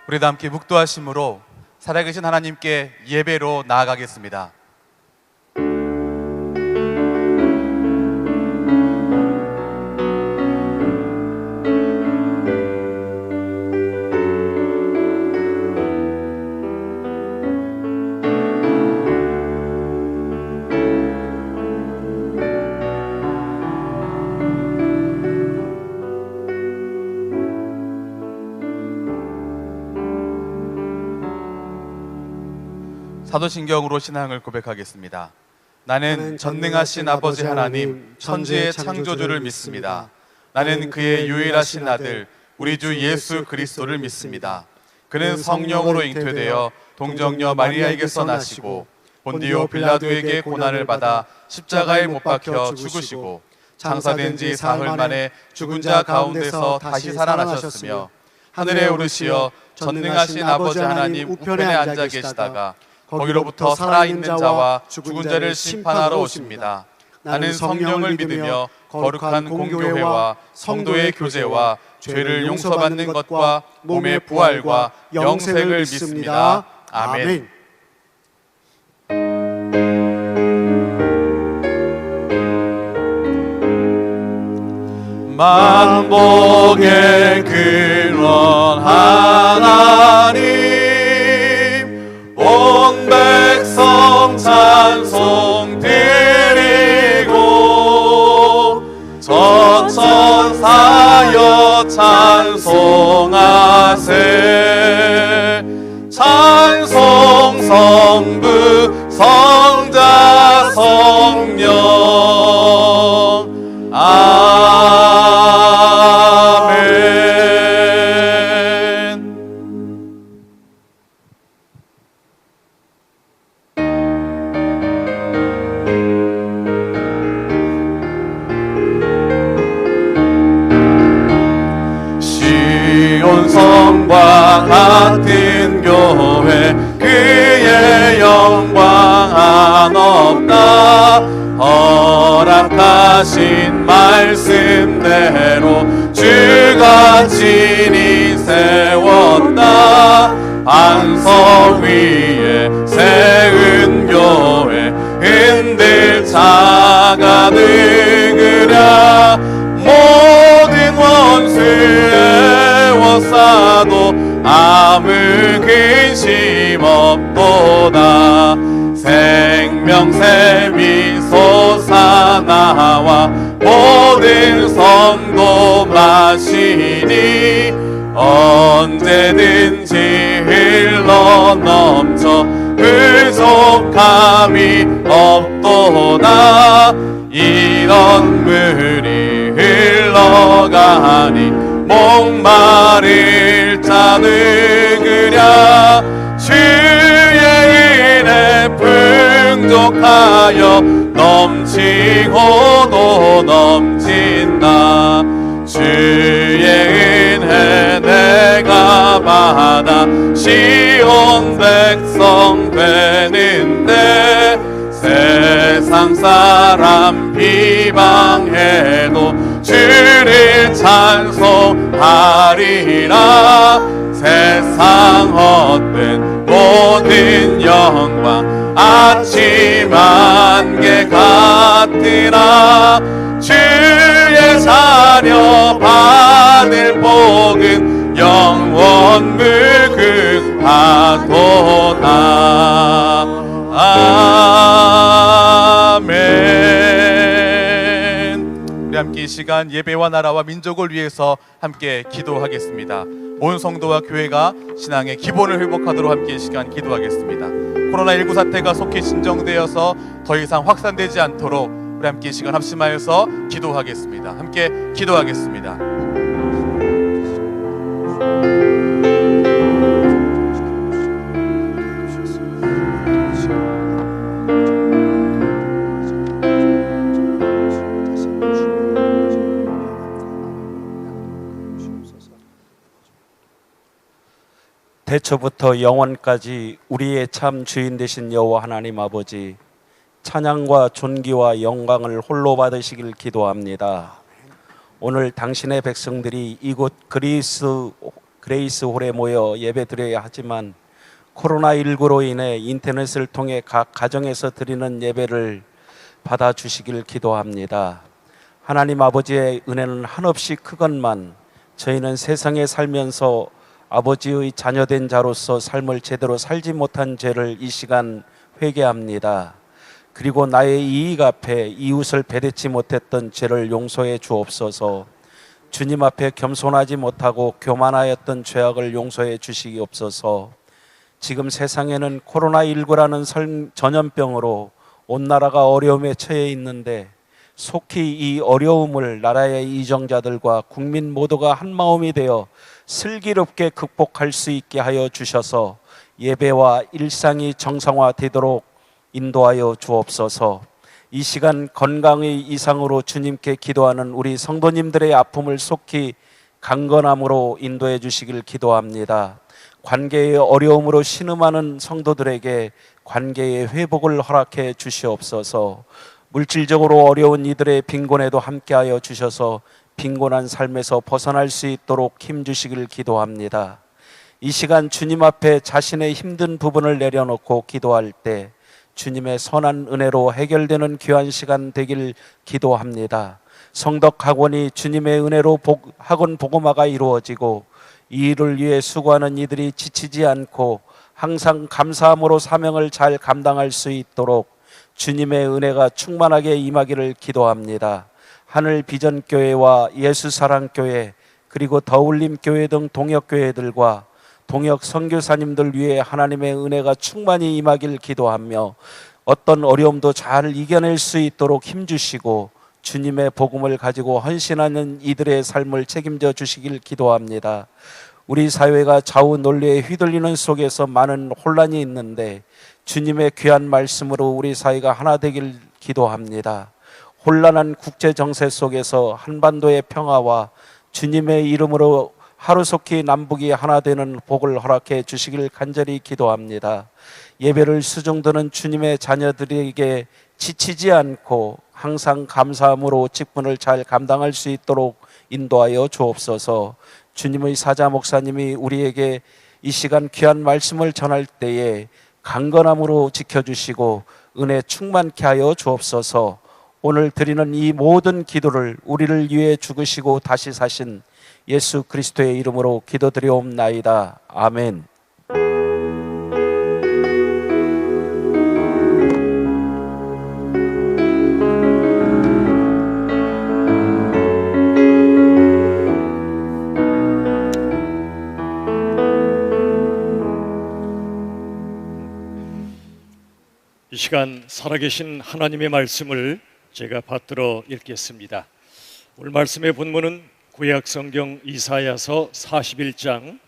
우리 다 함께 묵도하심으로 살아계신 하나님께 예배로 나아가겠습니다. 사도신경으로 신앙을 고백하겠습니다. 나는 전능하신 아버지 하나님 천지의 창조주를 믿습니다. 나는 그의 유일하신 아들 우리 주 예수 그리스도를 믿습니다. 그는 성령으로 잉태되어 동정녀 마리아에게서 나시고 본디오 빌라도에게 고난을 받아 십자가에 못 박혀 죽으시고 장사된 지 사흘 만에 죽은 자 가운데서 다시 살아나셨으며 하늘에 오르시어 전능하신 아버지 하나님 우편에 앉아 계시다가 거기로부터 살아있는 자와 죽은 자를 심판하러 오십니다. 나는 성령을 믿으며 거룩한 공교회와 성도의 교제와 죄를 용서받는 것과 몸의 부활과 영생을 믿습니다. 아멘. 만복의 근원 하나님 온 백성 찬송 드리고 전천사여 찬송하세. 찬송 성부 성자 성령 아멘. 시온 성과 같은 교회 그의 영광 한없다. 허락하신 말씀대로 주가 친히 세웠다. 반석 위에 세운 교회 흔들 자가 누구랴. 모든 원수 에워싸도 아무 근심 없도다. 생명샘이 솟아나와 모든 성도 마시니 언제든지 흘러 넘쳐 부족함이 없도다. 이런 물이 흘러가니 목마를 자 누구랴. 주의 은혜 풍족하여 넘치고도 넘친다. 주의 은혜 내가 받아 시온 백성 되는데 세상 사람 비방해도 주를 찬송하리라. 세상 헛된 모든 영광 아침 안개 같으나 주의 자녀 받을 복은 영원 무궁하도다. 아멘. 우리 함께 이 시간 예배와 나라와 민족을 위해서 함께 기도하겠습니다. 온 성도와 교회가 신앙의 기본을 회복하도록 함께 이 시간 기도하겠습니다. 코로나19 사태가 속히 진정되어서 더 이상 확산되지 않도록 우리 함께 이 시간 합심하여서 기도하겠습니다. 함께 기도하겠습니다. 태초부터 영원까지 우리의 참 주인 되신 여호와 하나님 아버지, 찬양과 존귀와 영광을 홀로 받으시길 기도합니다. 오늘 당신의 백성들이 이곳 그리스 그레이스홀에 모여 예배드려야 하지만 코로나19로 인해 인터넷을 통해 각 가정에서 드리는 예배를 받아주시길 기도합니다. 하나님 아버지의 은혜는 한없이 크건만 저희는 세상에 살면서 아버지의 자녀된 자로서 삶을 제대로 살지 못한 죄를 이 시간 회개합니다. 그리고 나의 이익 앞에 이웃을 배려치 못했던 죄를 용서해 주옵소서. 주님 앞에 겸손하지 못하고 교만하였던 죄악을 용서해 주시옵소서. 지금 세상에는 코로나19라는 전염병으로 온 나라가 어려움에 처해 있는데 속히 이 어려움을 나라의 이정자들과 국민 모두가 한마음이 되어 슬기롭게 극복할 수 있게 하여 주셔서 예배와 일상이 정상화되도록 인도하여 주옵소서. 이 시간 건강의 이상으로 주님께 기도하는 우리 성도님들의 아픔을 속히 강건함으로 인도해 주시길 기도합니다. 관계의 어려움으로 신음하는 성도들에게 관계의 회복을 허락해 주시옵소서. 물질적으로 어려운 이들의 빈곤에도 함께하여 주셔서 빈곤한 삶에서 벗어날 수 있도록 힘주시길 기도합니다. 이 시간 주님 앞에 자신의 힘든 부분을 내려놓고 기도할 때 주님의 선한 은혜로 해결되는 귀한 시간 되길 기도합니다. 성덕학원이 주님의 은혜로 학원 복음화가 이루어지고 이 일을 위해 수고하는 이들이 지치지 않고 항상 감사함으로 사명을 잘 감당할 수 있도록 주님의 은혜가 충만하게 임하기를 기도합니다. 하늘 비전교회와 예수사랑교회 그리고 더울림교회 등 동역교회들과 동역 선교사님들 위해 하나님의 은혜가 충만히 임하길 기도하며 어떤 어려움도 잘 이겨낼 수 있도록 힘주시고 주님의 복음을 가지고 헌신하는 이들의 삶을 책임져 주시길 기도합니다. 우리 사회가 좌우 논리에 휘둘리는 속에서 많은 혼란이 있는데 주님의 귀한 말씀으로 우리 사회가 하나 되길 기도합니다. 혼란한 국제 정세 속에서 한반도의 평화와 주님의 이름으로 하루속히 남북이 하나 되는 복을 허락해 주시길 간절히 기도합니다. 예배를 수종드는 주님의 자녀들에게 지치지 않고 항상 감사함으로 직분을 잘 감당할 수 있도록 인도하여 주옵소서. 주님의 사자 목사님이 우리에게 이 시간 귀한 말씀을 전할 때에 강건함으로 지켜주시고 은혜 충만케 하여 주옵소서. 오늘 드리는 이 모든 기도를 우리를 위해 죽으시고 다시 사신 예수 그리스도의 이름으로 기도드리옵나이다. 아멘. 이 시간 살아계신 하나님의 말씀을 제가 받들어 읽겠습니다. 오늘 말씀의 본문은 구약성경 이사야서 41장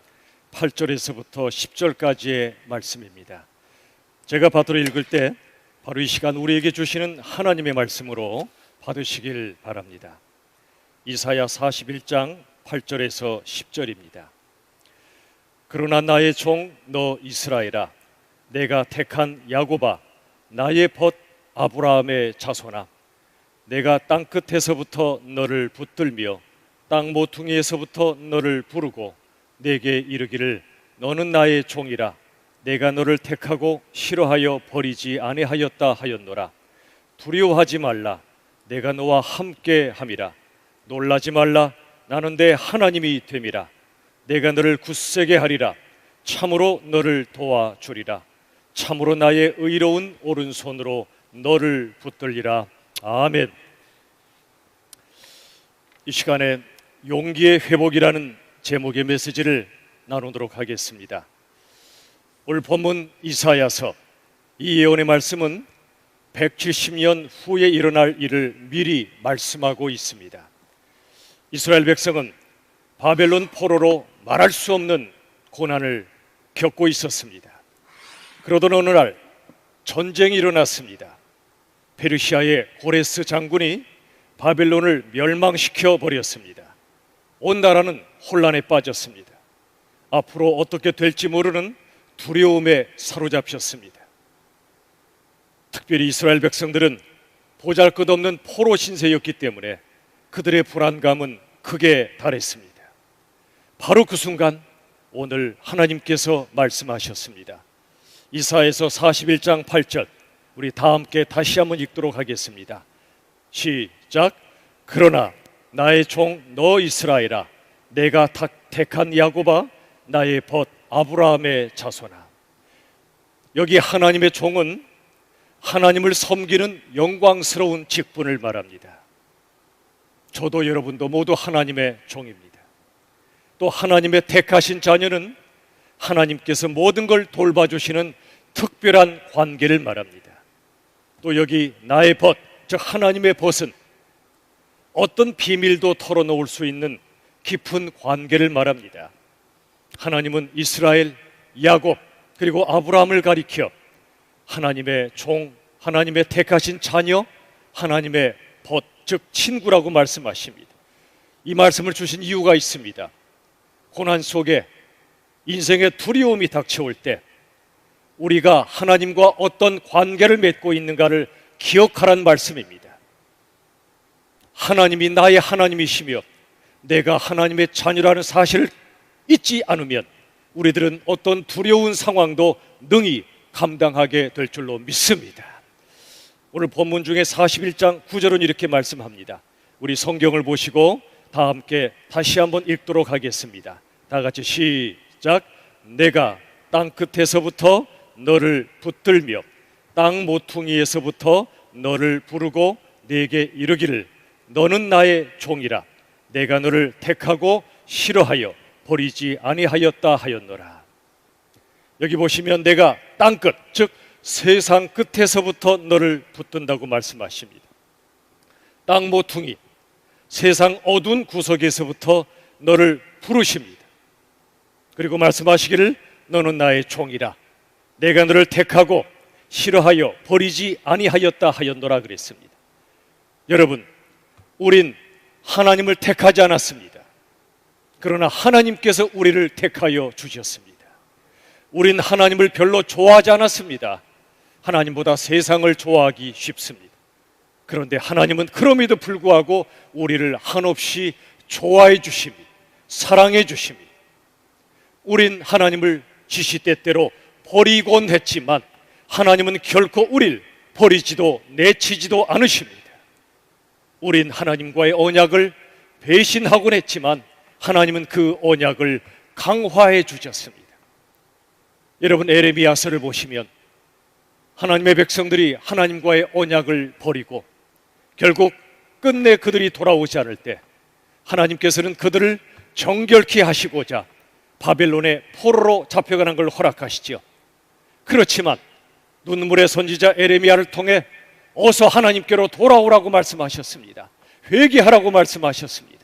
8절에서부터 10절까지의 말씀입니다. 제가 받들어 읽을 때 바로 이 시간 우리에게 주시는 하나님의 말씀으로 받으시길 바랍니다. 이사야 41장 8절에서 10절입니다. 그러나 나의 종 너 이스라엘아, 내가 택한 야곱아, 나의 벗 아브라함의 자손아, 내가 땅끝에서부터 너를 붙들며 땅 모퉁이에서부터 너를 부르고 내게 이르기를 너는 나의 종이라, 내가 너를 택하고 싫어하여 버리지 아니하였다 하였노라. 두려워하지 말라, 내가 너와 함께 함이라. 놀라지 말라, 나는 내 하나님이 됨이라. 내가 너를 굳세게 하리라. 참으로 너를 도와주리라. 참으로 나의 의로운 오른손으로 너를 붙들리라. 아멘. 이 시간에 용기의 회복이라는 제목의 메시지를 나누도록 하겠습니다. 오늘 본문 이사야서 이 예언의 말씀은 170년 후에 일어날 일을 미리 말씀하고 있습니다. 이스라엘 백성은 바벨론 포로로 말할 수 없는 고난을 겪고 있었습니다. 그러던 어느 날 전쟁이 일어났습니다. 페르시아의 고레스 장군이 바벨론을 멸망시켜 버렸습니다. 온 나라는 혼란에 빠졌습니다. 앞으로 어떻게 될지 모르는 두려움에 사로잡혔습니다. 특별히 이스라엘 백성들은 보잘것없는 포로 신세였기 때문에 그들의 불안감은 극에 달했습니다. 바로 그 순간 오늘 하나님께서 말씀하셨습니다. 이사야서 41장 8절, 우리 다 함께 다시 한번 읽도록 하겠습니다. 시작. 그러나 나의 종 너 이스라엘아, 내가 택한 야곱아, 나의 벗 아브라함의 자손아. 여기 하나님의 종은 하나님을 섬기는 영광스러운 직분을 말합니다. 저도 여러분도 모두 하나님의 종입니다. 또 하나님의 택하신 자녀는 하나님께서 모든 걸 돌봐주시는 특별한 관계를 말합니다. 또 여기 나의 벗, 즉 하나님의 벗은 어떤 비밀도 털어놓을 수 있는 깊은 관계를 말합니다. 하나님은 이스라엘, 야곱, 그리고 아브라함을 가리켜 하나님의 종, 하나님의 택하신 자녀, 하나님의 벗, 즉 친구라고 말씀하십니다. 이 말씀을 주신 이유가 있습니다. 고난 속에 인생의 두려움이 닥쳐올 때 우리가 하나님과 어떤 관계를 맺고 있는가를 기억하라는 말씀입니다. 하나님이 나의 하나님이시며 내가 하나님의 자녀라는 사실을 잊지 않으면 우리들은 어떤 두려운 상황도 능히 감당하게 될 줄로 믿습니다. 오늘 본문 중에 41장 9절은 이렇게 말씀합니다. 우리 성경을 보시고 다 함께 다시 한번 읽도록 하겠습니다. 다 같이 시작. 내가 땅 끝에서부터 너를 붙들며 땅 모퉁이에서부터 너를 부르고 네게 이르기를 너는 나의 종이라. 내가 너를 택하고 싫어하여 버리지 아니하였다 하였노라. 여기 보시면 내가 땅끝, 즉 세상 끝에서부터 너를 붙든다고 말씀하십니다. 땅 모퉁이, 세상 어두운 구석에서부터 너를 부르십니다. 그리고 말씀하시기를 너는 나의 종이라. 내가 너를 택하고 싫어하여 버리지 아니하였다 하였노라 그랬습니다. 여러분, 우린 하나님을 택하지 않았습니다. 그러나 하나님께서 우리를 택하여 주셨습니다. 우린 하나님을 별로 좋아하지 않았습니다. 하나님보다 세상을 좋아하기 쉽습니다. 그런데 하나님은 그럼에도 불구하고 우리를 한없이 좋아해 주십니다. 사랑해 주십니다. 우린 하나님을 지시때때로 버리곤 했지만 하나님은 결코 우리를 버리지도 내치지도 않으십니다. 우린 하나님과의 언약을 배신하곤 했지만 하나님은 그 언약을 강화해 주셨습니다. 여러분, 에레미야서를 보시면 하나님의 백성들이 하나님과의 언약을 버리고 결국 끝내 그들이 돌아오지 않을 때 하나님께서는 그들을 정결케 하시고자 바벨론의 포로로 잡혀가는 걸 허락하시죠. 그렇지만 눈물의 선지자 에레미야를 통해 어서 하나님께로 돌아오라고 말씀하셨습니다. 회개하라고 말씀하셨습니다.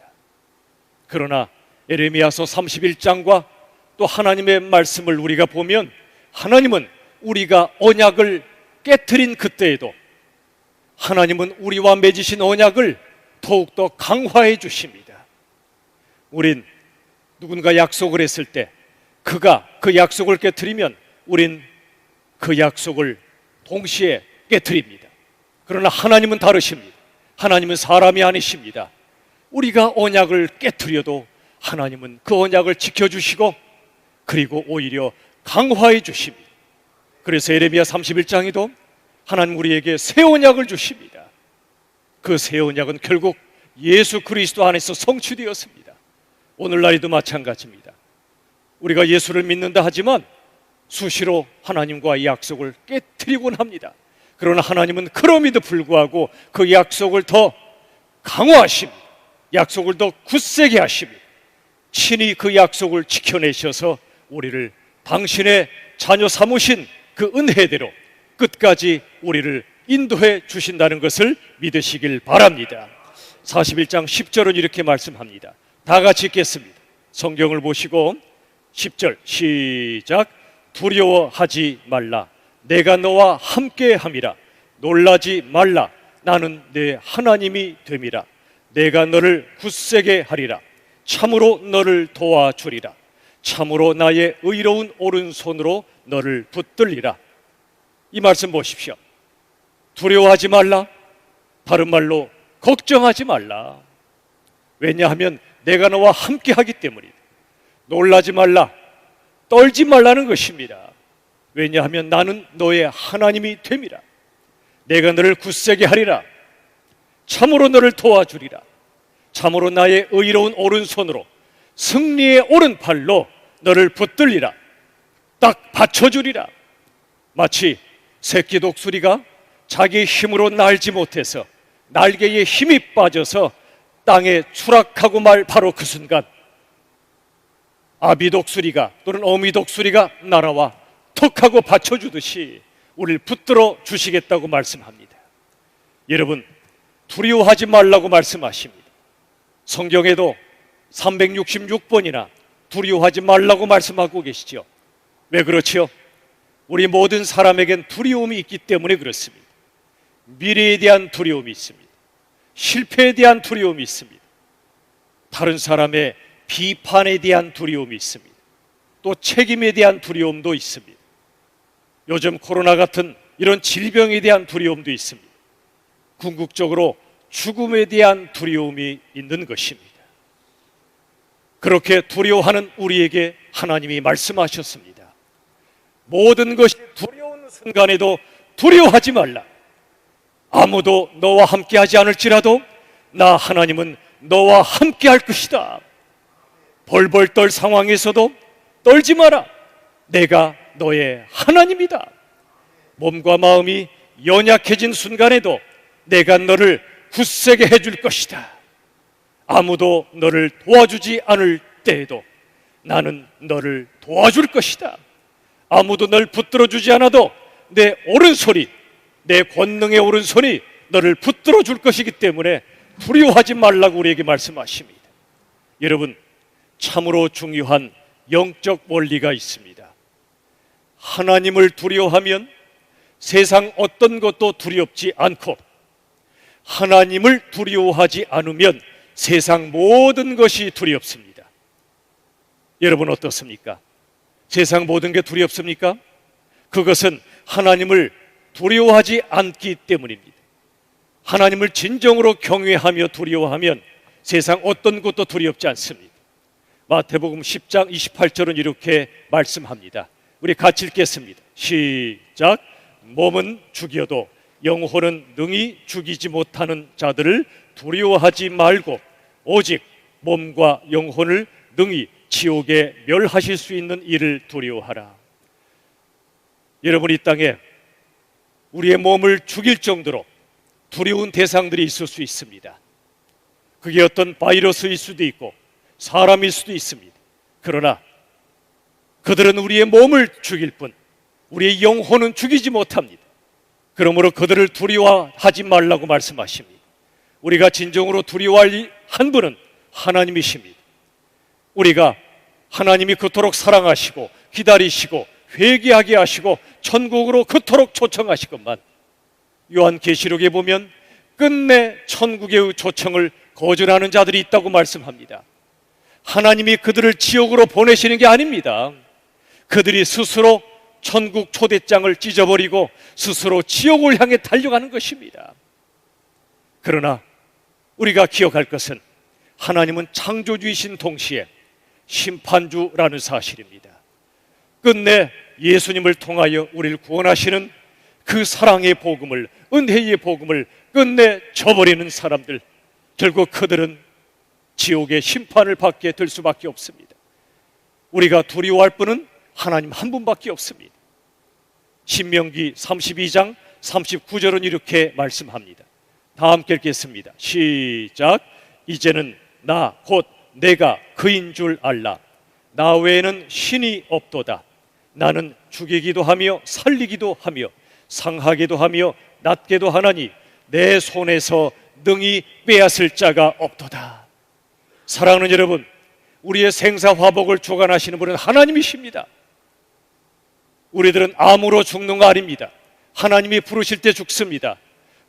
그러나 에레미야서 31장과 또 하나님의 말씀을 우리가 보면 하나님은 우리가 언약을 깨트린 그때에도 하나님은 우리와 맺으신 언약을 더욱더 강화해 주십니다. 우린 누군가 약속을 했을 때 그가 그 약속을 깨트리면 우린 그 약속을 동시에 깨트립니다. 그러나 하나님은 다르십니다. 하나님은 사람이 아니십니다. 우리가 언약을 깨트려도 하나님은 그 언약을 지켜주시고 그리고 오히려 강화해 주십니다. 그래서 에레미야 31장에도 하나님 우리에게 새 언약을 주십니다. 그 새 언약은 결국 예수 그리스도 안에서 성취되었습니다. 오늘날에도 마찬가지입니다. 우리가 예수를 믿는다 하지만 수시로 하나님과의 약속을 깨트리곤 합니다. 그러나 하나님은 그럼에도 불구하고 그 약속을 더 강화하십니다. 약속을 더 굳세게 하십니다. 친히 그 약속을 지켜내셔서 우리를 당신의 자녀 삼으신 그 은혜대로 끝까지 우리를 인도해 주신다는 것을 믿으시길 바랍니다. 41장 10절은 이렇게 말씀합니다. 다 같이 읽겠습니다. 성경을 보시고 10절 시작. 두려워하지 말라. 내가 너와 함께함이라. 놀라지 말라. 나는 내 하나님이 됨이라. 내가 너를 굳세게 하리라. 참으로 너를 도와주리라. 참으로 나의 의로운 오른손으로 너를 붙들리라. 이 말씀 보십시오. 두려워하지 말라. 다른 말로 걱정하지 말라. 왜냐하면 내가 너와 함께하기 때문이다. 놀라지 말라. 떨지 말라는 것입니다. 왜냐하면 나는 너의 하나님이 됨이라. 내가 너를 굳세게 하리라. 참으로 너를 도와주리라. 참으로 나의 의로운 오른손으로 승리의 오른팔로 너를 붙들리라. 딱 받쳐주리라. 마치 새끼 독수리가 자기 힘으로 날지 못해서 날개에 힘이 빠져서 땅에 추락하고 말 바로 그 순간 아비 독수리가 또는 어미 독수리가 날아와 턱 하고 받쳐주듯이 우리를 붙들어 주시겠다고 말씀합니다. 여러분, 두려워하지 말라고 말씀하십니다. 성경에도 366번이나 두려워하지 말라고 말씀하고 계시죠. 왜 그렇지요? 우리 모든 사람에겐 두려움이 있기 때문에 그렇습니다. 미래에 대한 두려움이 있습니다. 실패에 대한 두려움이 있습니다. 다른 사람의 비판에 대한 두려움이 있습니다. 또 책임에 대한 두려움도 있습니다. 요즘 코로나 같은 이런 질병에 대한 두려움도 있습니다. 궁극적으로 죽음에 대한 두려움이 있는 것입니다. 그렇게 두려워하는 우리에게 하나님이 말씀하셨습니다. 모든 것이 두려운 순간에도 두려워하지 말라. 아무도 너와 함께 하지 않을지라도 나 하나님은 너와 함께 할 것이다. 벌벌 떨 상황에서도 떨지 마라. 내가 너의 하나님이다. 몸과 마음이 연약해진 순간에도 내가 너를 굳세게 해줄 것이다. 아무도 너를 도와주지 않을 때에도 나는 너를 도와줄 것이다. 아무도 널 붙들어주지 않아도 내 오른손이, 내 권능의 오른손이 너를 붙들어 줄 것이기 때문에 두려워하지 말라고 우리에게 말씀하십니다. 여러분, 참으로 중요한 영적 원리가 있습니다. 하나님을 두려워하면 세상 어떤 것도 두렵지 않고, 하나님을 두려워하지 않으면 세상 모든 것이 두렵습니다. 여러분 어떻습니까? 세상 모든 게 두렵습니까? 그것은 하나님을 두려워하지 않기 때문입니다. 하나님을 진정으로 경외하며 두려워하면 세상 어떤 것도 두렵지 않습니다. 마태복음 10장 28절은 이렇게 말씀합니다. 우리 같이 읽겠습니다. 시작. 몸은 죽여도 영혼은 능히 죽이지 못하는 자들을 두려워하지 말고 오직 몸과 영혼을 능히 지옥에 멸하실 수 있는 이를 두려워하라. 여러분, 이 땅에 우리의 몸을 죽일 정도로 두려운 대상들이 있을 수 있습니다. 그게 어떤 바이러스일 수도 있고 사람일 수도 있습니다. 그러나 그들은 우리의 몸을 죽일 뿐 우리의 영혼은 죽이지 못합니다. 그러므로 그들을 두려워하지 말라고 말씀하십니다. 우리가 진정으로 두려워할 한 분은 하나님이십니다. 우리가 하나님이 그토록 사랑하시고 기다리시고 회개하게 하시고 천국으로 그토록 초청하시건만 요한계시록에 보면 끝내 천국의 초청을 거절하는 자들이 있다고 말씀합니다. 하나님이 그들을 지옥으로 보내시는 게 아닙니다. 그들이 스스로 천국 초대장을 찢어버리고 스스로 지옥을 향해 달려가는 것입니다. 그러나 우리가 기억할 것은 하나님은 창조주이신 동시에 심판주라는 사실입니다. 끝내 예수님을 통하여 우리를 구원하시는 그 사랑의 복음을, 은혜의 복음을 끝내 저버리는 사람들, 결국 그들은 지옥의 심판을 받게 될 수밖에 없습니다. 우리가 두려워할 분은 하나님 한 분밖에 없습니다. 신명기 32장 39절은 이렇게 말씀합니다. 다 함께 읽겠습니다. 시작. 이제는 나 곧 내가 그인 줄 알라. 나 외에는 신이 없도다. 나는 죽이기도 하며 살리기도 하며 상하기도 하며 낫게도 하나니 내 손에서 능히 빼앗을 자가 없도다. 사랑하는 여러분, 우리의 생사화복을 주관하시는 분은 하나님이십니다. 우리들은 암으로 죽는 거 아닙니다. 하나님이 부르실 때 죽습니다.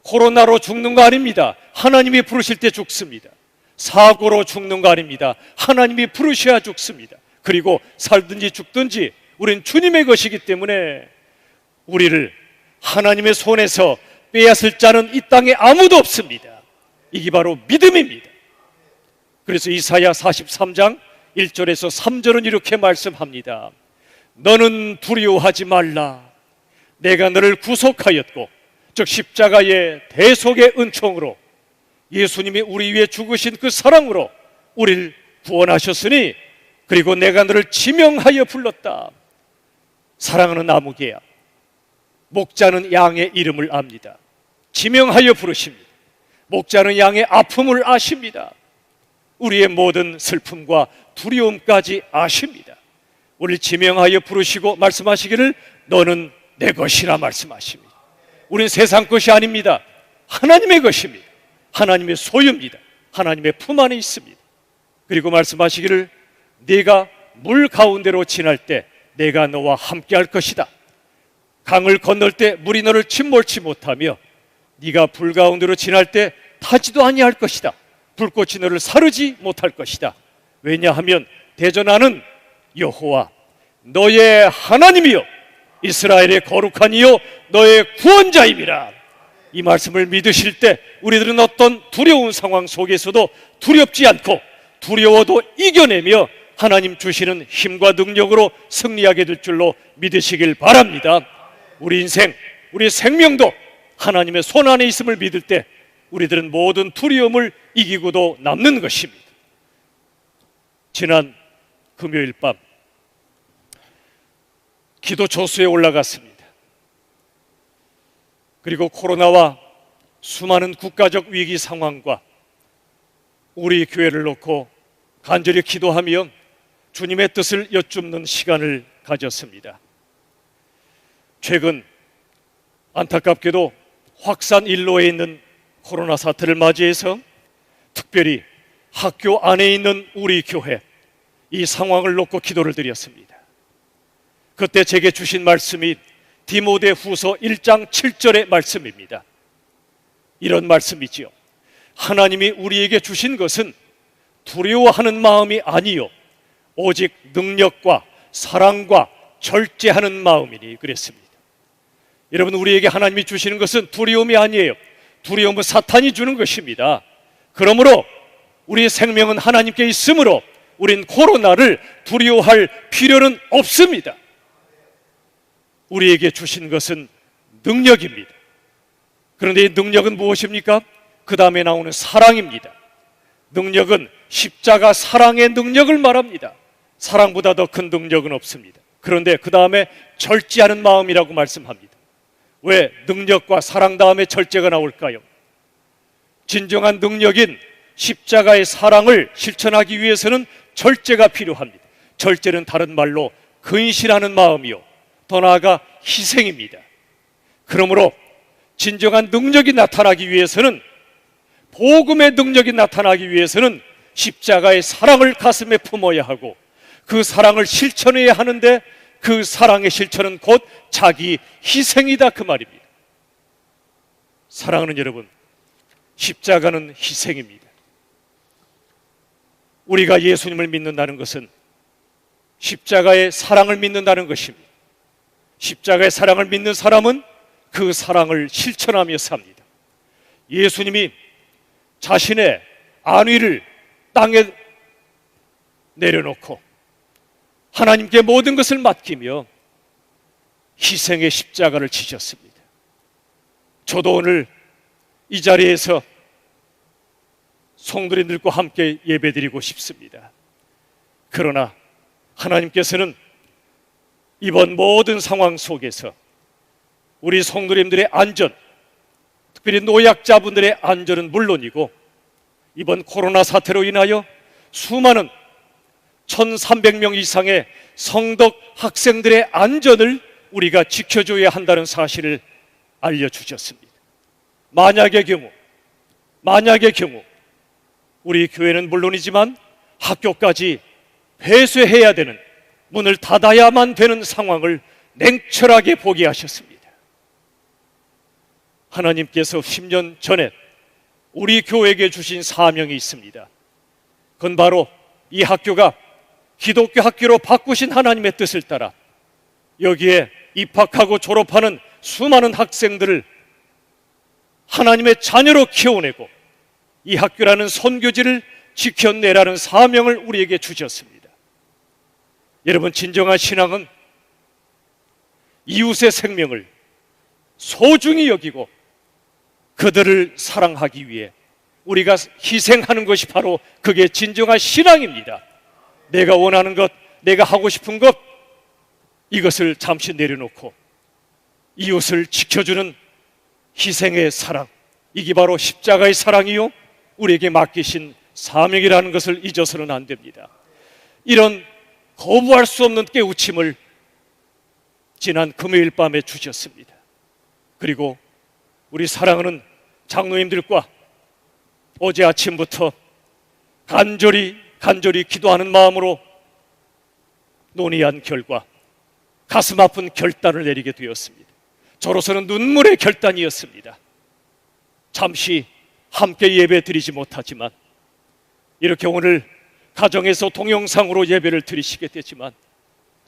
코로나로 죽는 거 아닙니다. 하나님이 부르실 때 죽습니다. 사고로 죽는 거 아닙니다. 하나님이 부르셔야 죽습니다. 그리고 살든지 죽든지 우린 주님의 것이기 때문에 우리를 하나님의 손에서 빼앗을 자는 이 땅에 아무도 없습니다. 이게 바로 믿음입니다. 그래서 이사야 43장 1절에서 3절은 이렇게 말씀합니다. 너는 두려워하지 말라. 내가 너를 구속하였고 즉 십자가의 대속의 은총으로 예수님이 우리 위해 죽으신 그 사랑으로 우리를 구원하셨으니 그리고 내가 너를 지명하여 불렀다. 사랑하는 아무개야, 목자는 양의 이름을 압니다. 지명하여 부르십니다. 목자는 양의 아픔을 아십니다. 우리의 모든 슬픔과 두려움까지 아십니다. 우리를 지명하여 부르시고 말씀하시기를 너는 내 것이라 말씀하십니다. 우린 세상 것이 아닙니다. 하나님의 것입니다. 하나님의 소유입니다. 하나님의 품 안에 있습니다. 그리고 말씀하시기를 네가 물 가운데로 지날 때 내가 너와 함께 할 것이다. 강을 건널 때 물이 너를 침몰치 못하며 네가 불 가운데로 지날 때 타지도 아니할 것이다. 불꽃이 너를 사르지 못할 것이다. 왜냐하면 대전하는 여호와 너의 하나님이요 이스라엘의 거룩한 이요 너의 구원자임이라. 이 말씀을 믿으실 때 우리들은 어떤 두려운 상황 속에서도 두렵지 않고 두려워도 이겨내며 하나님 주시는 힘과 능력으로 승리하게 될 줄로 믿으시길 바랍니다. 우리 인생, 우리 생명도 하나님의 손 안에 있음을 믿을 때 우리들은 모든 두려움을 이기고도 남는 것입니다. 지난 금요일 밤 기도 초소에 올라갔습니다. 그리고 코로나와 수많은 국가적 위기 상황과 우리 교회를 놓고 간절히 기도하며 주님의 뜻을 여쭙는 시간을 가졌습니다. 최근 안타깝게도 확산 일로에 있는 코로나 사태를 맞이해서 특별히 학교 안에 있는 우리 교회 이 상황을 놓고 기도를 드렸습니다. 그때 제게 주신 말씀이 디모데 후서 1장 7절의 말씀입니다. 이런 말씀이지요. 하나님이 우리에게 주신 것은 두려워하는 마음이 아니요 오직 능력과 사랑과 절제하는 마음이니 그랬습니다. 여러분, 우리에게 하나님이 주시는 것은 두려움이 아니에요. 두려움은 사탄이 주는 것입니다. 그러므로 우리의 생명은 하나님께 있으므로 우린 코로나를 두려워할 필요는 없습니다. 우리에게 주신 것은 능력입니다. 그런데 이 능력은 무엇입니까? 그 다음에 나오는 사랑입니다. 능력은 십자가 사랑의 능력을 말합니다. 사랑보다 더 큰 능력은 없습니다. 그런데 그 다음에 절제하는 마음이라고 말씀합니다. 왜 능력과 사랑 다음에 절제가 나올까요? 진정한 능력인 십자가의 사랑을 실천하기 위해서는 절제가 필요합니다. 절제는 다른 말로 근실하는 마음이요 더 나아가 희생입니다. 그러므로 진정한 능력이 나타나기 위해서는, 복음의 능력이 나타나기 위해서는 십자가의 사랑을 가슴에 품어야 하고 그 사랑을 실천해야 하는데 그 사랑의 실천은 곧 자기 희생이다 그 말입니다. 사랑하는 여러분, 십자가는 희생입니다. 우리가 예수님을 믿는다는 것은 십자가의 사랑을 믿는다는 것입니다. 십자가의 사랑을 믿는 사람은 그 사랑을 실천하며 삽니다. 예수님이 자신의 안위를 땅에 내려놓고 하나님께 모든 것을 맡기며 희생의 십자가를 지셨습니다. 저도 오늘 이 자리에서 성도님들과 함께 예배드리고 싶습니다. 그러나 하나님께서는 이번 모든 상황 속에서 우리 성도님들의 안전, 특별히 노약자분들의 안전은 물론이고 이번 코로나 사태로 인하여 수많은 1,300명 이상의 성덕 학생들의 안전을 우리가 지켜줘야 한다는 사실을 알려주셨습니다. 만약의 경우 우리 교회는 물론이지만 학교까지 폐쇄해야 되는, 문을 닫아야만 되는 상황을 냉철하게 보게 하셨습니다. 하나님께서 10년 전에 우리 교회에게 주신 사명이 있습니다. 그건 바로 이 학교가 기독교 학교로 바꾸신 하나님의 뜻을 따라 여기에 입학하고 졸업하는 수많은 학생들을 하나님의 자녀로 키워내고 이 학교라는 선교지를 지켜내라는 사명을 우리에게 주셨습니다. 여러분, 진정한 신앙은 이웃의 생명을 소중히 여기고 그들을 사랑하기 위해 우리가 희생하는 것이 바로 그게 진정한 신앙입니다. 내가 원하는 것, 내가 하고 싶은 것, 이것을 잠시 내려놓고 이웃을 지켜주는 희생의 사랑, 이게 바로 십자가의 사랑이요 우리에게 맡기신 사명이라는 것을 잊어서는 안 됩니다. 이런 거부할 수 없는 깨우침을 지난 금요일 밤에 주셨습니다. 그리고 우리 사랑하는 장로님들과 어제 아침부터 간절히 기도하는 마음으로 논의한 결과 가슴 아픈 결단을 내리게 되었습니다. 저로서는 눈물의 결단이었습니다. 잠시 함께 예배 드리지 못하지만 이렇게 오늘 가정에서 동영상으로 예배를 드리시게 되지만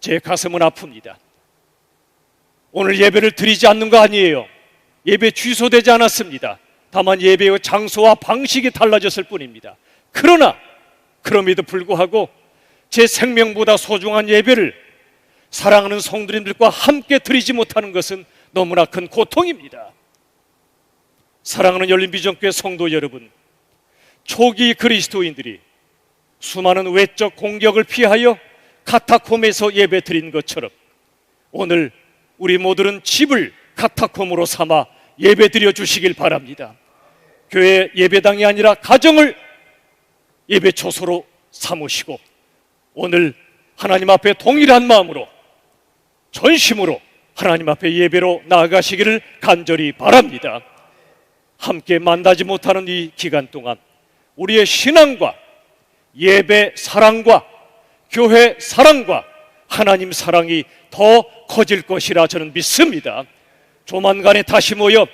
제 가슴은 아픕니다. 오늘 예배를 드리지 않는 거 아니에요. 예배 취소되지 않았습니다. 다만 예배의 장소와 방식이 달라졌을 뿐입니다. 그러나 그럼에도 불구하고 제 생명보다 소중한 예배를 사랑하는 성도님들과 함께 드리지 못하는 것은 너무나 큰 고통입니다. 사랑하는 열린비전교회 성도 여러분, 초기 그리스도인들이 수많은 외적 공격을 피하여 카타콤에서 예배 드린 것처럼 오늘 우리 모두는 집을 카타콤으로 삼아 예배 드려 주시길 바랍니다. 교회 예배당이 아니라 가정을 예배 초소로 삼으시고 오늘 하나님 앞에 동일한 마음으로 전심으로 하나님 앞에 예배로 나아가시기를 간절히 바랍니다. 함께 만나지 못하는 이 기간 동안 우리의 신앙과 예배 사랑과 교회 사랑과 하나님 사랑이 더 커질 것이라 저는 믿습니다. 조만간에 다시 모여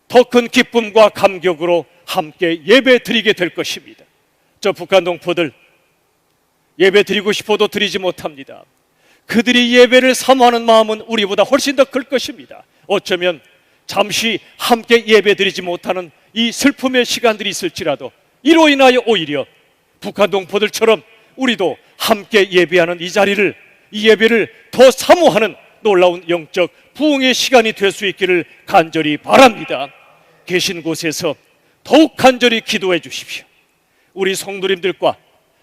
더 큰 기쁨과 감격으로 함께 예배 드리게 될 것입니다. 저 북한 동포들 예배 드리고 싶어도 드리지 못합니다. 그들이 예배를 사모하는 마음은 우리보다 훨씬 더 클 것입니다. 어쩌면 잠시 함께 예배 드리지 못하는 이 슬픔의 시간들이 있을지라도 이로 인하여 오히려 북한 동포들처럼 우리도 함께 예배하는 이 자리를, 이 예배를 더 사모하는 놀라운 영적 부흥의 시간이 될 수 있기를 간절히 바랍니다. 계신 곳에서 더욱 간절히 기도해 주십시오. 우리 성도님들과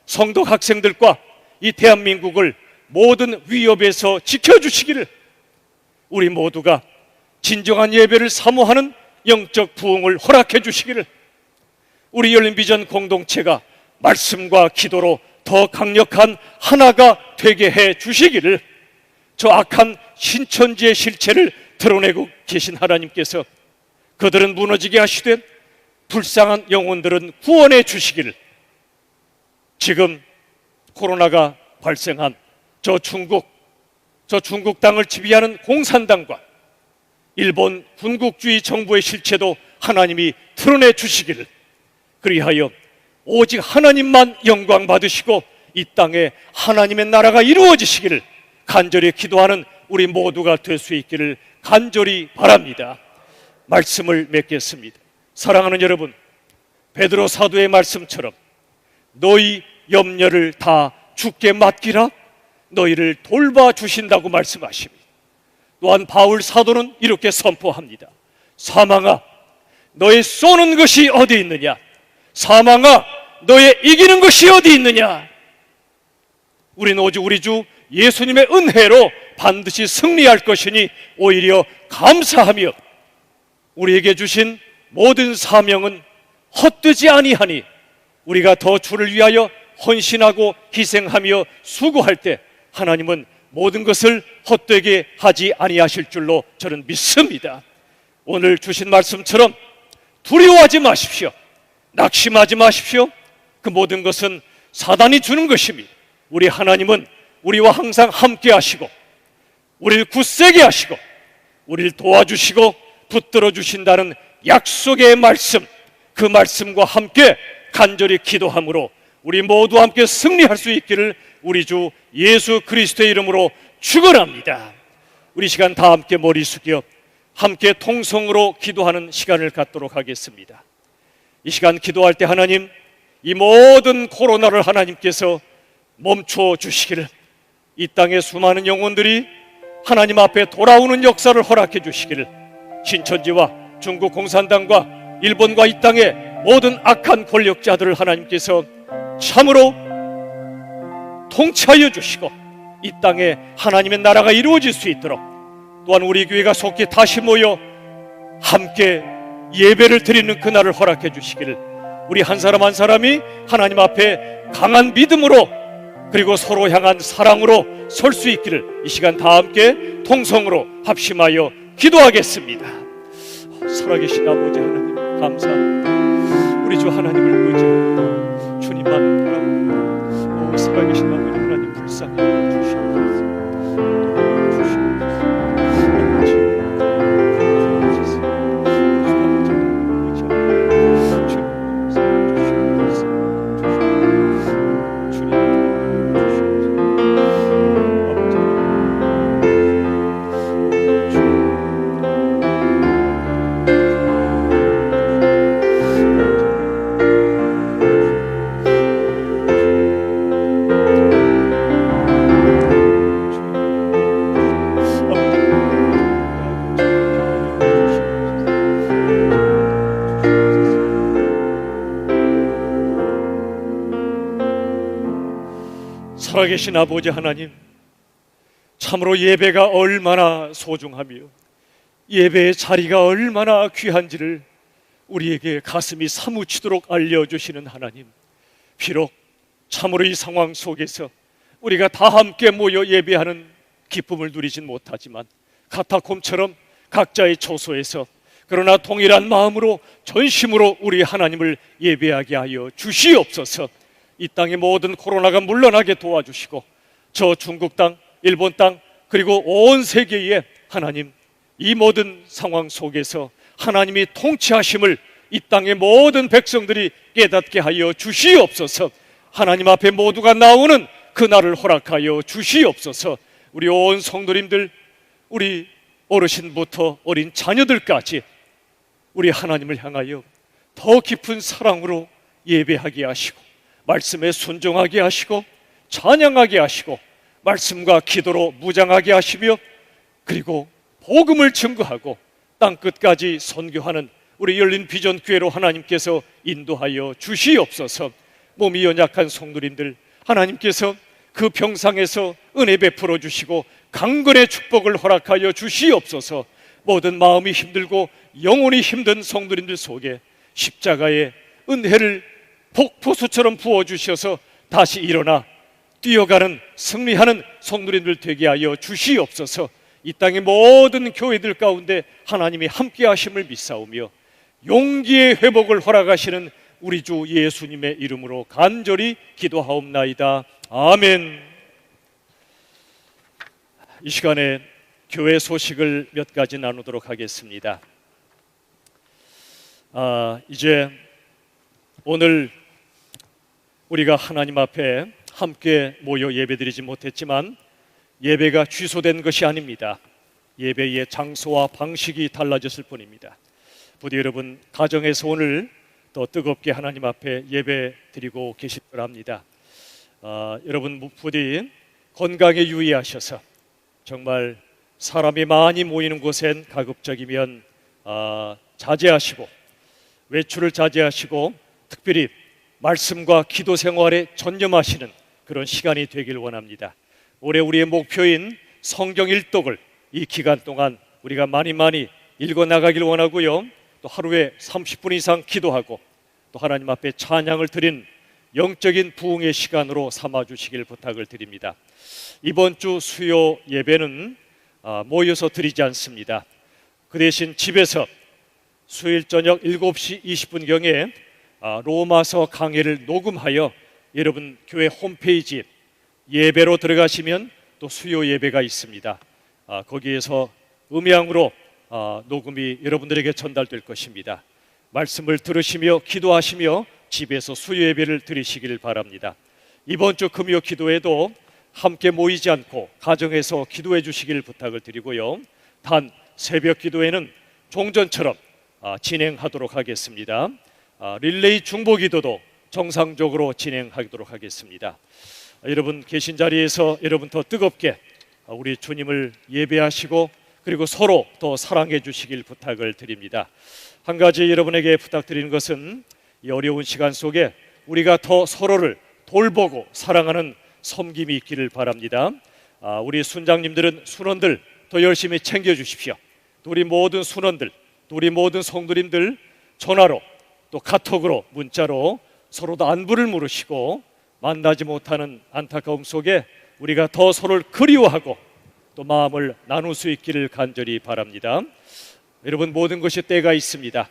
성도 학생들과 이 대한민국을 모든 위협에서 지켜주시기를, 우리 모두가 진정한 예배를 사모하는 영적 부흥을 허락해 주시기를, 우리 열린비전 공동체가 말씀과 기도로 더 강력한 하나가 되게 해 주시기를, 저 악한 신천지의 실체를 드러내고 계신 하나님께서 그들은 무너지게 하시되 불쌍한 영혼들은 구원해 주시기를, 지금 코로나가 발생한 저 중국 땅을 지배하는 공산당과 일본 군국주의 정부의 실체도 하나님이 드러내 주시기를, 그리하여 오직 하나님만 영광 받으시고 이 땅에 하나님의 나라가 이루어지시기를 간절히 기도하는 우리 모두가 될 수 있기를 간절히 바랍니다. 말씀을 맺겠습니다. 사랑하는 여러분, 베드로 사도의 말씀처럼 너희 염려를 다 주께 맡기라, 너희를 돌봐주신다고 말씀하십니다. 또한 바울 사도는 이렇게 선포합니다. 사망아, 너의 쏘는 것이 어디 있느냐? 사망아, 너의 이기는 것이 어디 있느냐? 우리는 오직 우리 주 예수님의 은혜로 반드시 승리할 것이니 오히려 감사하며 우리에게 주신 모든 사명은 헛되지 아니하니 우리가 더 주를 위하여 헌신하고 희생하며 수고할 때 하나님은 모든 것을 헛되게 하지 아니하실 줄로 저는 믿습니다. 오늘 주신 말씀처럼 두려워하지 마십시오. 낙심하지 마십시오. 그 모든 것은 사단이 주는 것입니다. 우리 하나님은 우리와 항상 함께 하시고 우리를 굳세게 하시고 우리를 도와주시고 붙들어 주신다는 약속의 말씀, 그 말씀과 함께 간절히 기도함으로 우리 모두 함께 승리할 수 있기를 우리 주 예수 그리스도의 이름으로 축원합니다. 우리 시간 다 함께 머리 숙여 함께 통성으로 기도하는 시간을 갖도록 하겠습니다. 이 시간 기도할 때 하나님, 이 모든 코로나를 하나님께서 멈춰 주시기를, 이 땅의 수많은 영혼들이 하나님 앞에 돌아오는 역사를 허락해 주시기를, 신천지와 중국 공산당과 일본과 이 땅의 모든 악한 권력자들을 하나님께서 참으로 통치하여 주시고 이 땅에 하나님의 나라가 이루어질 수 있도록, 또한 우리 교회가 속히 다시 모여 함께 예배를 드리는 그날을 허락해 주시기를, 우리 한 사람 한 사람이 하나님 앞에 강한 믿음으로 그리고 서로 향한 사랑으로 설 수 있기를 이 시간 다 함께 통성으로 합심하여 기도하겠습니다. 살아계신 아버지 하나님 감사합니다. 우리 주 하나님을 의지하고 주님만 바라보고 살아계신 아버지 하나님 불쌍히 여겨주시옵소서. 살아계신 아버지 하나님, 참으로 예배가 얼마나 소중하며 예배의 자리가 얼마나 귀한지를 우리에게 가슴이 사무치도록 알려주시는 하나님, 비록 참으로 이 상황 속에서 우리가 다 함께 모여 예배하는 기쁨을 누리진 못하지만 카타콤처럼 각자의 처소에서 그러나 동일한 마음으로 전심으로 우리 하나님을 예배하게 하여 주시옵소서. 이 땅의 모든 코로나가 물러나게 도와주시고 저 중국 땅, 일본 땅, 그리고 온 세계에 하나님 이 모든 상황 속에서 하나님이 통치하심을 이 땅의 모든 백성들이 깨닫게 하여 주시옵소서. 하나님 앞에 모두가 나오는 그날을 허락하여 주시옵소서. 우리 온 성도님들, 우리 어르신부터 어린 자녀들까지 우리 하나님을 향하여 더 깊은 사랑으로 예배하게 하시고 말씀에 순종하게 하시고 찬양하게 하시고 말씀과 기도로 무장하게 하시며 그리고 복음을 증거하고 땅끝까지 선교하는 우리 열린 비전 교회로 하나님께서 인도하여 주시옵소서. 몸이 연약한 성도님들 하나님께서 그 병상에서 은혜 베풀어 주시고 강건의 축복을 허락하여 주시옵소서. 모든 마음이 힘들고 영혼이 힘든 성도님들 속에 십자가의 은혜를 폭포수처럼 부어주셔서 다시 일어나 뛰어가는 승리하는 성도님들 되게 하여 주시옵소서. 이 땅의 모든 교회들 가운데 하나님이 함께 하심을 믿사오며 용기의 회복을 허락하시는 우리 주 예수님의 이름으로 간절히 기도하옵나이다. 아멘. 이 시간에 교회 소식을 몇 가지 나누도록 하겠습니다. 이제 오늘 우리가 하나님 앞에 함께 모여 예배드리지 못했지만 예배가 취소된 것이 아닙니다. 예배의 장소와 방식이 달라졌을 뿐입니다. 부디 여러분 가정에서 오늘 더 뜨겁게 하나님 앞에 예배 드리고 계실 거랍니다. 여러분 부디 건강에 유의하셔서 정말 사람이 많이 모이는 곳엔 가급적이면 자제하시고 외출을 자제하시고 특별히 말씀과 기도 생활에 전념하시는 그런 시간이 되길 원합니다. 올해 우리의 목표인 성경 일독을 이 기간 동안 우리가 많이 읽어 나가길 원하고요. 또 하루에 30분 이상 기도하고 또 하나님 앞에 찬양을 드린 영적인 부흥의 시간으로 삼아 주시길 부탁을 드립니다. 이번 주 수요 예배는 모여서 드리지 않습니다. 그 대신 집에서 수요일 저녁 7시 20분경에 로마서 강해를 녹음하여 여러분 교회 홈페이지 예배로 들어가시면 또 수요 예배가 있습니다. 거기에서 음향으로 녹음이 여러분들에게 전달될 것입니다. 말씀을 들으시며 기도하시며 집에서 수요 예배를 드리시길 바랍니다. 이번 주 금요 기도에도 함께 모이지 않고 가정에서 기도해 주시길 부탁을 드리고요. 단 새벽 기도에는 종전처럼 진행하도록 하겠습니다. 릴레이 중보 기도도 정상적으로 진행하도록 하겠습니다. 여러분 계신 자리에서 여러분 더 뜨겁게 우리 주님을 예배하시고 그리고 서로 더 사랑해 주시길 부탁을 드립니다. 한 가지 여러분에게 부탁드리는 것은 이 어려운 시간 속에 우리가 더 서로를 돌보고 사랑하는 섬김이 있기를 바랍니다. 우리 순장님들은 순원들 더 열심히 챙겨주십시오. 또 우리 모든 순원들, 또 우리 모든 성도님들 전화로 또 카톡으로 문자로 서로 다 안부를 물으시고 만나지 못하는 안타까움 속에 우리가 더 서로를 그리워하고 또 마음을 나눌 수 있기를 간절히 바랍니다. 여러분, 모든 것이 때가 있습니다.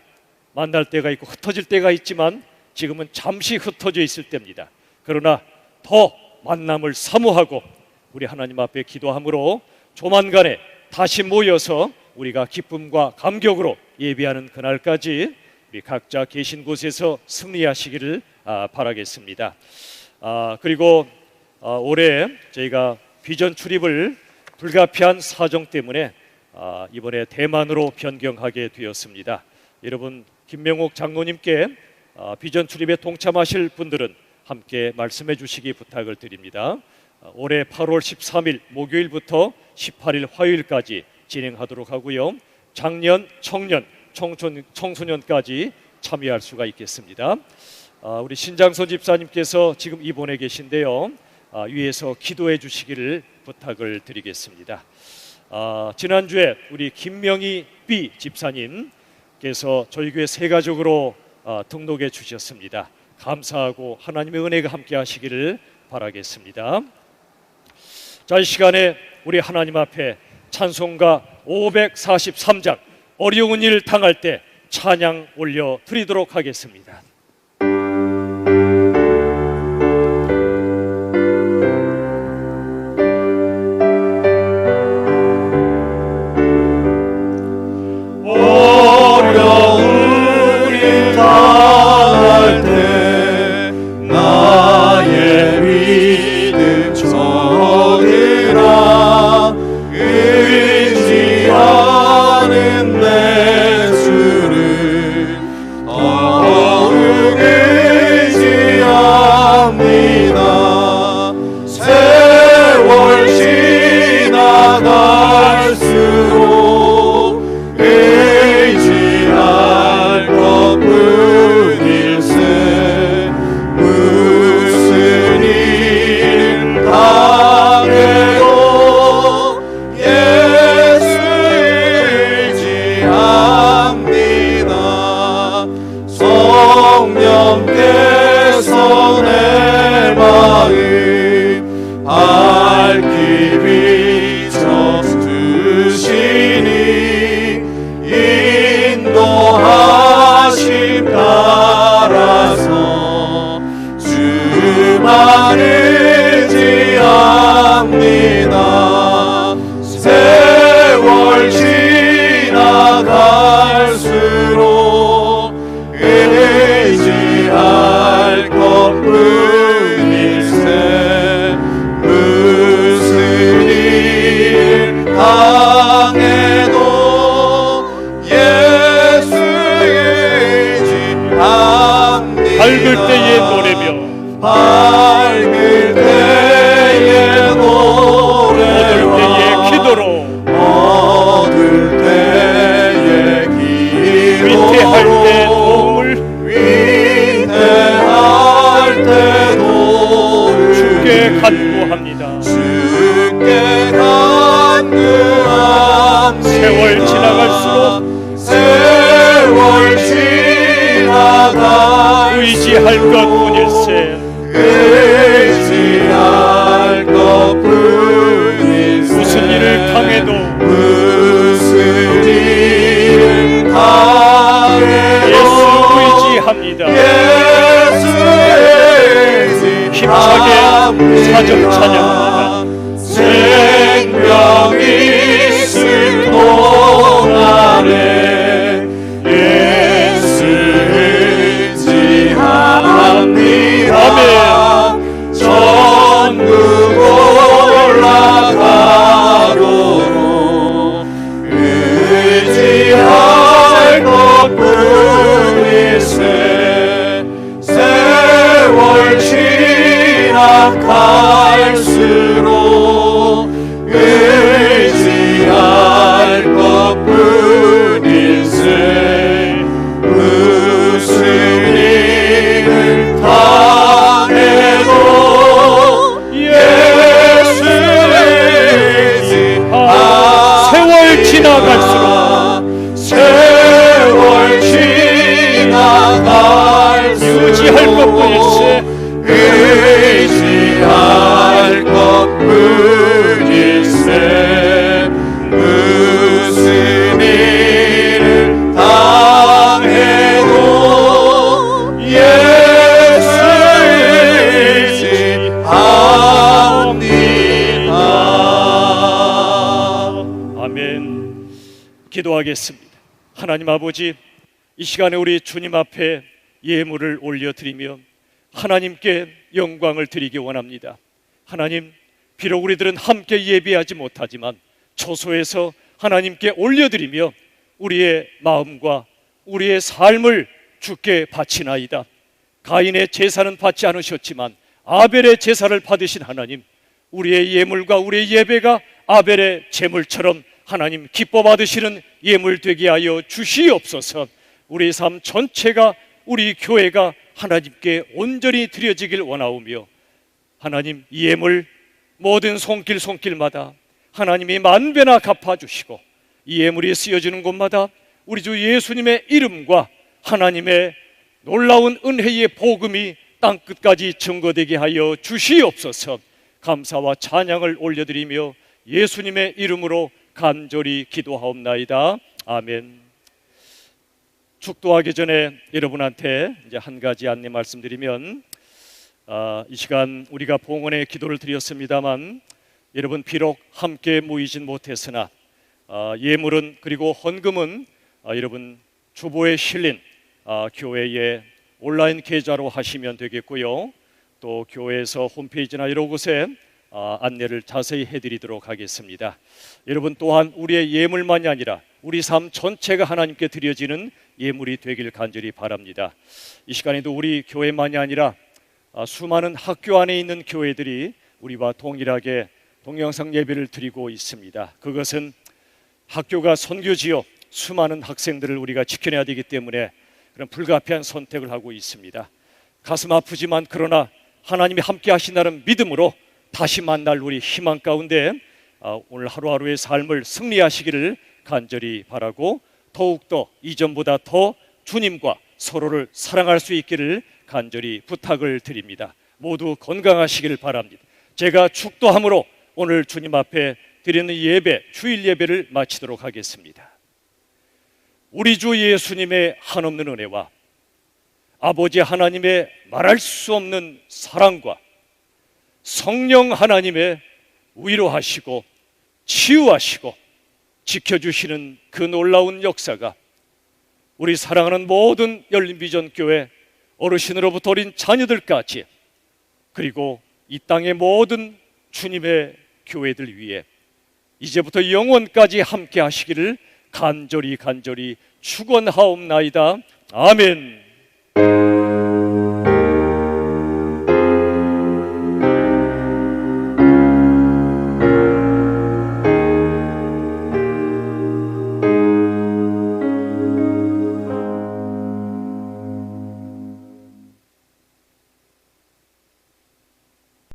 만날 때가 있고 흩어질 때가 있지만 지금은 잠시 흩어져 있을 때입니다. 그러나 더 만남을 사모하고 우리 하나님 앞에 기도함으로 조만간에 다시 모여서 우리가 기쁨과 감격으로 예배하는 그날까지 우리 각자 계신 곳에서 승리하시기를 바라겠습니다. 그리고 올해 저희가 비전 출입을 불가피한 사정 때문에 이번에 대만으로 변경하게 되었습니다. 여러분, 김명옥 장로님께 비전 출입에 동참하실 분들은 함께 말씀해 주시기 부탁을 드립니다. 올해 8월 13일 목요일부터 18일 화요일까지 진행하도록 하고요. 장년, 청년, 청소년까지 참여할 수가 있겠습니다. 우리 신장선 집사님께서 지금 입원해 계신데요. 위에서 기도해 주시기를 부탁을 드리겠습니다. 지난주에 우리 김명희 B 집사님께서 저희 교회 새가족으로 등록해 주셨습니다. 감사하고 하나님의 은혜가 함께 하시기를 바라겠습니다. 자, 이 시간에 우리 하나님 앞에 찬송가 543장 어려운 일 당할 때 찬양 올려 드리도록 하겠습니다. 어려운 일 당할 때 나의 믿음 적으라 의지하는 내 주를 더욱 의지합니다. 세월 지나갈수록 의지할 것뿐일세 무슨 일은 당해도 예수 의지합니다. 성령께서 내 마음 밝히 비춰 주시니 인도하심 따라서 주만 의지합니다. 세월 지나갈수록 의지할 것뿐일세 무슨 일 당해도 예수 의지합니다. 밝을 때에 노래며 밝을 때에 노래와 얻을 때에 기도로 얻을 때에 기도로 위태할 때 도움을 위태할 때 도움을 주께 간구합니다. 주께 간구합니다. 세월 지나갈수록 세월 지나가 의지할 것뿐일세 의지할 것뿐일세 무슨 일을 당해도 무슨 일을 당해도 예수 의지합니다. 예수 힘차게 사정 찬양합니다. 생명이 있을 동안에 예수 의지합니다. 아멘. 천국 올라가도록 의지할 것뿐일세 세월 지나갈수록 기도하겠습니다. 하나님 아버지, 이 시간에 우리 주님 앞에 예물을 올려드리며 하나님께 영광을 드리기 원합니다. 하나님, 비록 우리들은 함께 예배하지 못하지만 초소에서 하나님께 올려드리며 우리의 마음과 우리의 삶을 주께 바치나이다. 가인의 제사는 받지 않으셨지만 아벨의 제사를 받으신 하나님, 우리의 예물과 우리의 예배가 아벨의 제물처럼 하나님 기뻐 받으시는 예물 되게 하여 주시옵소서. 우리 삶 전체가, 우리 교회가 하나님께 온전히 드려지길 원하오며 하나님, 이 예물 모든 손길마다 하나님이 만배나 갚아주시고 이 예물이 쓰여지는 곳마다 우리 주 예수님의 이름과 하나님의 놀라운 은혜의 복음이 땅끝까지 증거되게 하여 주시옵소서. 감사와 찬양을 올려드리며 예수님의 이름으로 간절히 기도하옵나이다. 아멘. 축도하기 전에 여러분한테 이제 한 가지 안내 말씀드리면, 이 시간 우리가 봉헌의 기도를 드렸습니다만 여러분 비록 함께 모이진 못했으나 예물은 그리고 헌금은 여러분 주보에 실린 교회의 온라인 계좌로 하시면 되겠고요. 또 교회에서 홈페이지나 여러 곳에 안내를 자세히 해드리도록 하겠습니다. 여러분 또한 우리의 예물만이 아니라 우리 삶 전체가 하나님께 드려지는 예물이 되길 간절히 바랍니다. 이 시간에도 우리 교회만이 아니라 수많은 학교 안에 있는 교회들이 우리와 동일하게 동영상 예배를 드리고 있습니다. 그것은 학교가 선교지요, 수많은 학생들을 우리가 지켜내야 되기 때문에 그런 불가피한 선택을 하고 있습니다. 가슴 아프지만 그러나 하나님이 함께 하신다는 믿음으로 다시 만날 우리 희망 가운데 오늘 하루하루의 삶을 승리하시기를 간절히 바라고, 더욱더 이전보다 더 주님과 서로를 사랑할 수 있기를 간절히 부탁을 드립니다. 모두 건강하시기를 바랍니다. 제가 축도함으로 오늘 주님 앞에 드리는 예배, 주일 예배를 마치도록 하겠습니다. 우리 주 예수님의 한없는 은혜와 아버지 하나님의 말할 수 없는 사랑과 성령 하나님의 위로하시고 치유하시고 지켜주시는 그 놀라운 역사가 우리 사랑하는 모든 열린비전교회 어르신으로부터 어린 자녀들까지, 그리고 이 땅의 모든 주님의 교회들 위해 이제부터 영원까지 함께 하시기를 간절히 축원하옵나이다. 아멘.